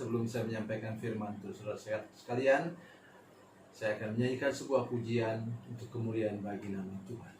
sebelum saya menyampaikan firman Tuhan, saudara sekalian, saya akan menyanyikan sebuah pujian untuk kemuliaan bagi nama Tuhan.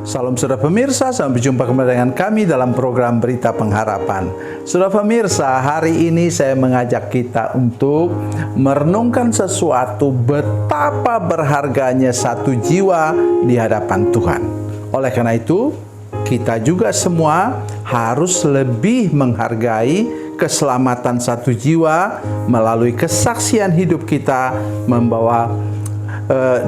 Salam saudara pemirsa, sampai jumpa kembali dengan kami dalam program Berita Pengharapan. Saudara pemirsa, hari ini saya mengajak kita untuk merenungkan sesuatu betapa berharganya satu jiwa di hadapan Tuhan. Oleh karena itu, kita juga semua harus lebih menghargai keselamatan satu jiwa melalui kesaksian hidup kita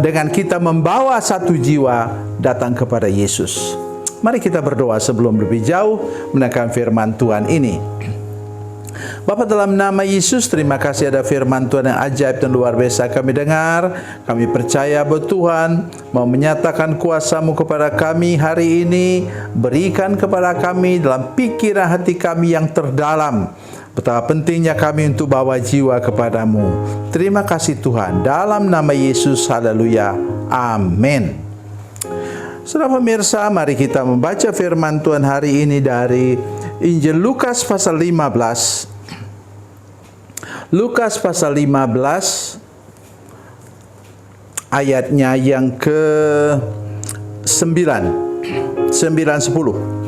dengan kita membawa satu jiwa datang kepada Yesus. Mari kita berdoa sebelum lebih jauh menekan firman Tuhan ini. Bapa, dalam nama Yesus, terima kasih ada firman Tuhan yang ajaib dan luar biasa kami dengar. Kami percaya bahwa Tuhan mau menyatakan kuasa-Mu kepada kami hari ini. Berikan kepada kami dalam pikiran hati kami yang terdalam betapa pentingnya kami untuk bawa jiwa kepadamu. Terima kasih Tuhan. Dalam nama Yesus, haleluya. Amin. Saudara pemirsa, mari kita membaca firman Tuhan hari ini dari Injil Lukas pasal 15. Lukas pasal 15 ayatnya yang ke-9, 10.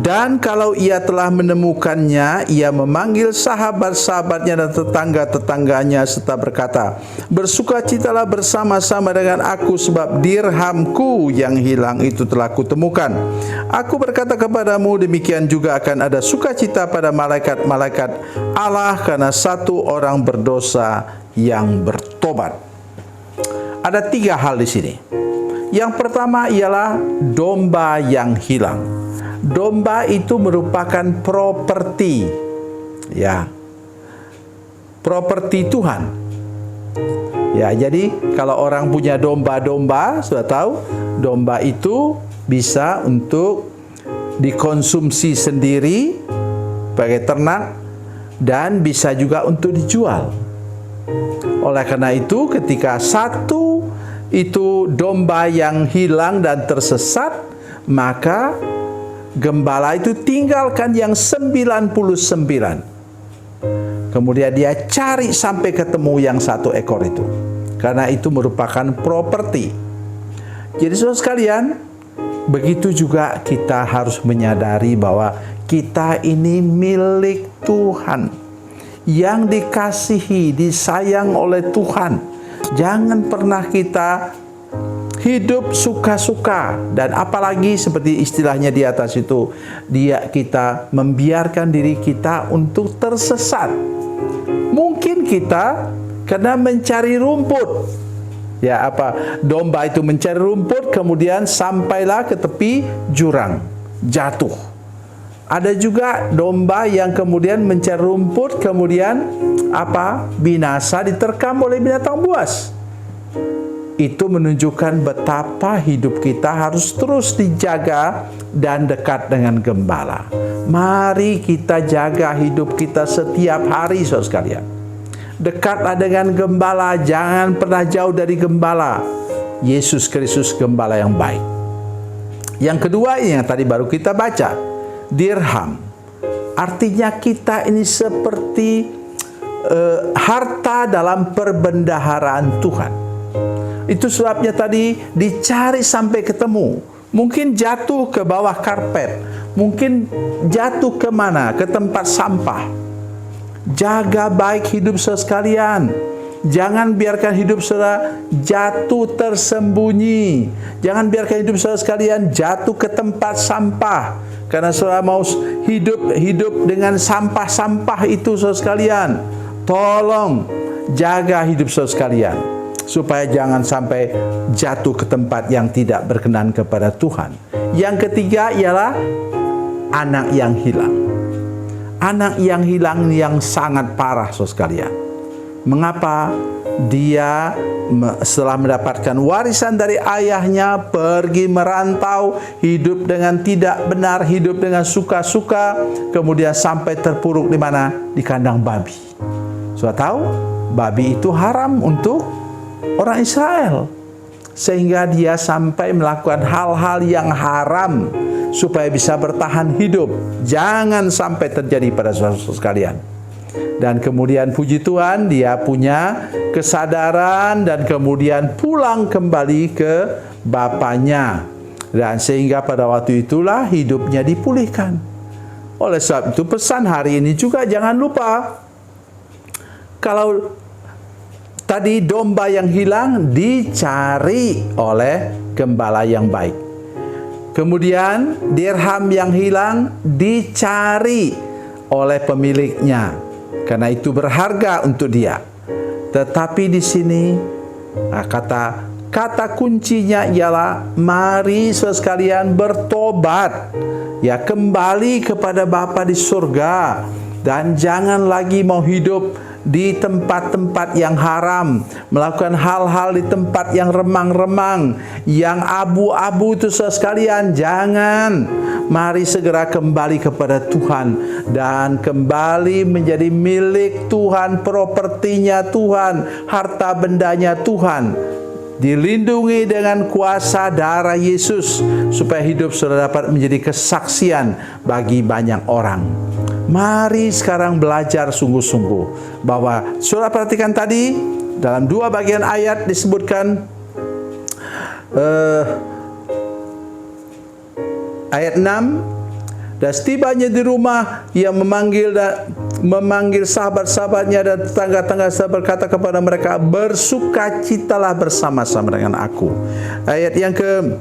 Dan kalau ia telah menemukannya, ia memanggil sahabat-sahabatnya dan tetangga-tetangganya serta berkata, bersukacitalah bersama-sama dengan aku sebab dirhamku yang hilang itu telah kutemukan. Aku berkata kepadamu, demikian juga akan ada sukacita pada malaikat-malaikat Allah karena satu orang berdosa yang bertobat. Ada 3 hal di sini. Yang pertama ialah domba yang hilang. Domba itu merupakan properti, ya, properti Tuhan. Ya, jadi kalau orang punya domba-domba, sudah tahu, domba itu bisa untuk dikonsumsi sendiri sebagai ternak, dan bisa juga untuk dijual. Oleh karena itu, ketika satu itu domba yang hilang dan tersesat, maka gembala itu tinggalkan yang 99. Kemudian dia cari sampai ketemu yang 1 ekor itu, karena itu merupakan properti. Jadi saudara sekalian, begitu juga kita harus menyadari bahwa kita ini milik Tuhan, yang dikasihi, disayang oleh Tuhan. Jangan pernah kita hidup suka-suka, dan apalagi seperti istilahnya di atas itu, kita membiarkan diri kita untuk tersesat. Mungkin kita karena mencari rumput. Ya, domba itu mencari rumput, kemudian sampailah ke tepi jurang, jatuh. Ada juga domba yang kemudian mencari rumput, kemudian binasa, diterkam oleh binatang buas. Itu menunjukkan betapa hidup kita harus terus dijaga dan dekat dengan gembala. Mari kita jaga hidup kita setiap hari, saudara sekalian. Dekatlah dengan gembala, jangan pernah jauh dari gembala. Yesus Kristus gembala yang baik. Yang kedua, yang tadi baru kita baca, dirham. Artinya kita ini seperti harta dalam perbendaharaan Tuhan. Itu sebabnya tadi dicari sampai ketemu. Mungkin jatuh ke bawah karpet, mungkin jatuh ke mana? Ke tempat sampah. Jaga baik hidup saudara sekalian. Jangan biarkan hidup saudara jatuh tersembunyi. Jangan biarkan hidup saudara sekalian jatuh ke tempat sampah. Karena saudara mau hidup dengan sampah-sampah itu, saudara sekalian. Tolong jaga hidup saudara sekalian, supaya jangan sampai jatuh ke tempat yang tidak berkenan kepada Tuhan. Yang ketiga ialah anak yang hilang. Anak yang hilang yang sangat parah, saudara sekalian. Mengapa? Dia setelah mendapatkan warisan dari ayahnya, pergi merantau, hidup dengan tidak benar, hidup dengan suka-suka, kemudian sampai terpuruk di mana? Di kandang babi. Sudah tahu, babi itu haram untuk orang Israel, sehingga dia sampai melakukan hal-hal yang haram supaya bisa bertahan hidup. Jangan sampai terjadi pada saudara sekalian. Dan kemudian puji Tuhan, dia punya kesadaran dan kemudian pulang kembali ke bapaknya, dan sehingga pada waktu itulah hidupnya dipulihkan. Oleh sebab itu, pesan hari ini juga jangan lupa, kalau tadi domba yang hilang dicari oleh gembala yang baik. Kemudian dirham yang hilang dicari oleh pemiliknya, karena itu berharga untuk dia. Tetapi di sini kata kuncinya ialah mari saudara sekalian bertobat, ya, kembali kepada Bapa di surga, dan jangan lagi mau hidup di tempat-tempat yang haram, melakukan hal-hal di tempat yang remang-remang, yang abu-abu itu saudara sekalian. Jangan. Mari segera kembali kepada Tuhan dan kembali menjadi milik Tuhan, propertinya Tuhan, harta bendanya Tuhan. Dilindungi dengan kuasa darah Yesus, supaya hidup saudara dapat menjadi kesaksian bagi banyak orang. Mari sekarang belajar sungguh-sungguh bahwa saudara perhatikan tadi dalam 2 bagian ayat disebutkan ayat 6, dan setibanya di rumah ia memanggil sahabat-sahabatnya dan tetangga-tetangga serta berkata kepada mereka, bersukacitalah bersama-sama dengan aku. Ayat yang ke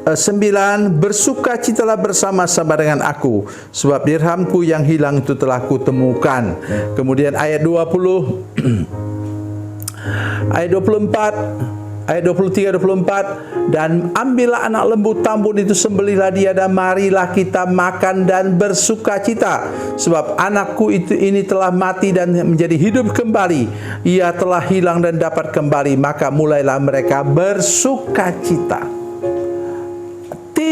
9, bersukacitalah bersama-sama dengan aku, sebab dirhamku yang hilang itu telah kutemukan. Kemudian ayat 20 ayat 24, ayat 23-24, dan ambillah anak lembu tambun itu, sembelihlah dia, dan marilah kita makan dan bersukacita, sebab anakku ini telah mati dan menjadi hidup kembali, ia telah hilang dan dapat kembali. Maka mulailah mereka bersukacita.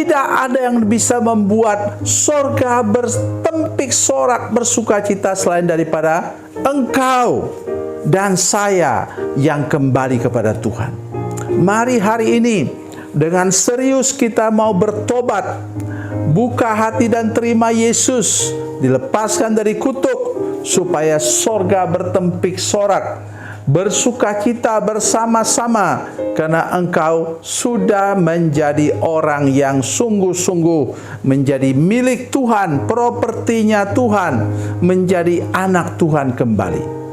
tidak ada yang bisa membuat sorga bertempik sorak bersukacita selain daripada engkau dan saya yang kembali kepada Tuhan. Mari hari ini dengan serius kita mau bertobat, buka hati dan terima Yesus, dilepaskan dari kutuk, supaya sorga bertempik sorak, bersukacita bersama-sama, karena engkau sudah menjadi orang yang sungguh-sungguh menjadi milik Tuhan, propertinya Tuhan, menjadi anak Tuhan kembali.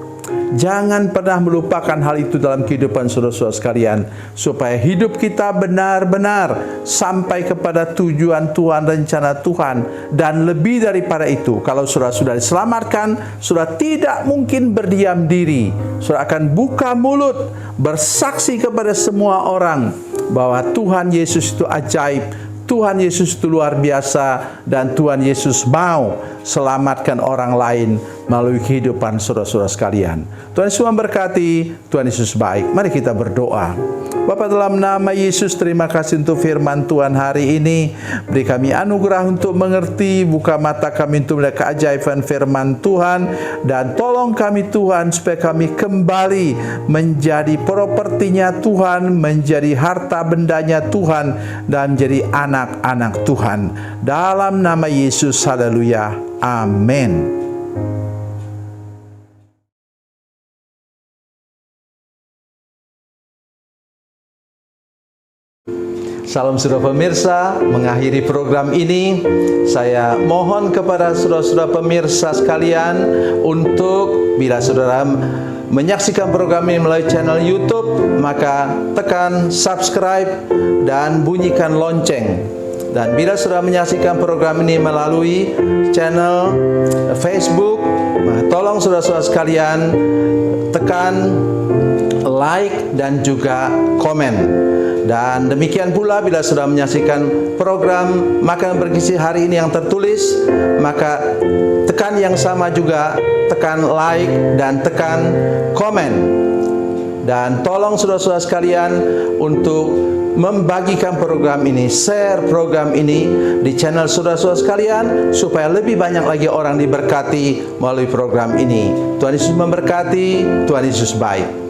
Jangan pernah melupakan hal itu dalam kehidupan saudara-saudara sekalian, supaya hidup kita benar-benar sampai kepada tujuan Tuhan, rencana Tuhan. Dan lebih daripada itu, kalau saudara sudah diselamatkan, saudara tidak mungkin berdiam diri. Saudara akan buka mulut, bersaksi kepada semua orang bahwa Tuhan Yesus itu ajaib, Tuhan Yesus itu luar biasa, dan Tuhan Yesus mau selamatkan orang lain melalui kehidupan saudara-saudara sekalian. Tuhan Yesus memberkati, Tuhan Yesus baik. Mari kita berdoa. Bapa, dalam nama Yesus, terima kasih untuk firman Tuhan hari ini. Beri kami anugerah untuk mengerti, buka mata kami untuk melihat keajaiban firman Tuhan, dan tolong kami Tuhan supaya kami kembali menjadi propertinya Tuhan, menjadi harta bendanya Tuhan, dan menjadi anak-anak Tuhan. Dalam nama Yesus, haleluya, amin. Salam saudara pemirsa, mengakhiri program ini, saya mohon kepada saudara-saudara pemirsa sekalian untuk bila saudara menyaksikan program ini melalui channel YouTube, maka tekan subscribe dan bunyikan lonceng. Dan bila saudara menyaksikan program ini melalui channel Facebook, tolong saudara-saudara sekalian tekan like dan juga komen. Dan demikian pula bila sudah menyaksikan program Makanan Bergizi hari ini yang tertulis, maka tekan yang sama juga, tekan like dan tekan komen. Dan tolong saudara-saudara sekalian untuk membagikan program ini, share program ini di channel saudara-saudara sekalian, supaya lebih banyak lagi orang diberkati melalui program ini. Tuhan Yesus memberkati, Tuhan Yesus baik.